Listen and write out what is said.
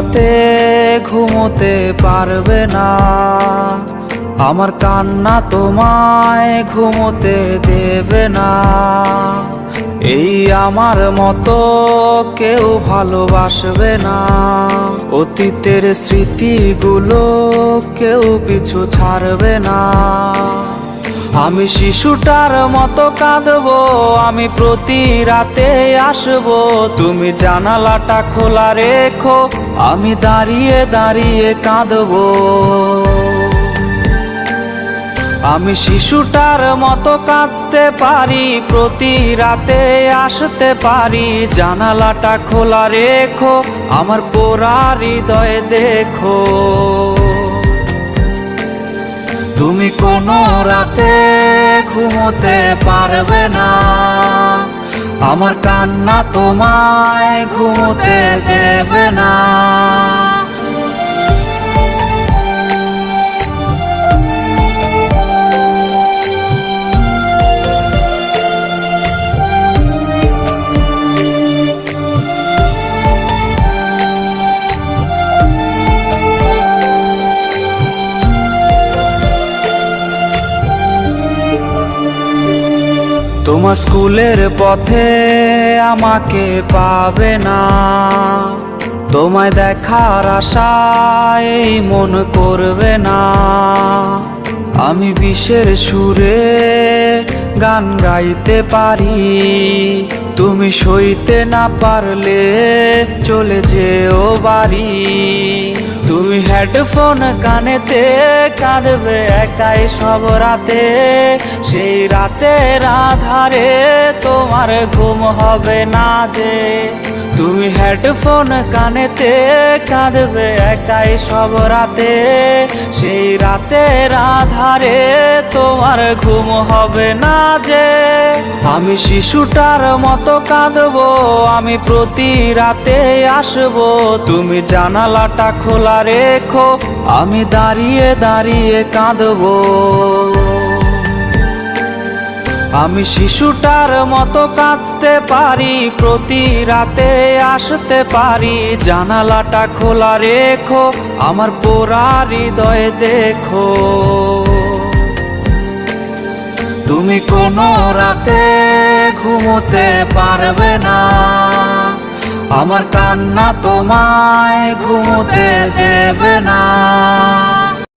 রাতে ঘুমোতে পারবে না, আমার কান্না তোমায় ঘুমোতে দেবে না। এই আমার মতো কেউ ভালোবাসবে না, অতীতের স্মৃতিগুলো কেউ পিছু ছাড়বে না। আমি শিশুটার মতো কাঁদবো, আমি প্রতি রাতে আসবো, তুমি জানালাটা খোলা রেখো, আমি দাঁড়িয়ে দাঁড়িয়ে কাঁদবো। আমি শিশুটার মতো কাঁদতে পারি, প্রতি রাতে আসতে পারি, জানালাটা খোলা রেখো, আমার পোড়া হৃদয় দেখো। তুমি কোনো রাতে ঘুমোতে পারবে না, আমার কান্না তোমায় ঘুমোতে দেবে না। তোমার স্কুলের পথে আমাকে পাবে না, তোমায় দেখার আশায় মন করবে না। আমি বিষের সুরে গান গাইতে পারি, তুমি সইতে না পারলে চলে যেও বাড়ি। তুমি হেডফোন কানেতে কাঁদবে একাই সব রাতে, সেই রাতের আধারে তোমার ঘুম হবে না যে। তুমি হেডফোন কানেতে কাঁদবে একাই সব রাতে, সেই রাতের আধারে তোমার ঘুম হবে না যে। আমি শিশুটার মতো কাঁদবো, আমি প্রতি রাতে আসবো, তুমি জানালাটা খোলা রেখো, আমি দাঁড়িয়ে দাঁড়িয়ে কাঁদবো। আমি শিশুটার মতো কাঁদতে পারি, প্রতি রাতে আসতে পারি, জানালাটা খোলা রেখো, আমার পোড়া হৃদয় দেখো। তুমি কোনো রাতে ঘুমোতে পারবে না, আমার কান্না তোমায় ঘুমোতে দেবে না।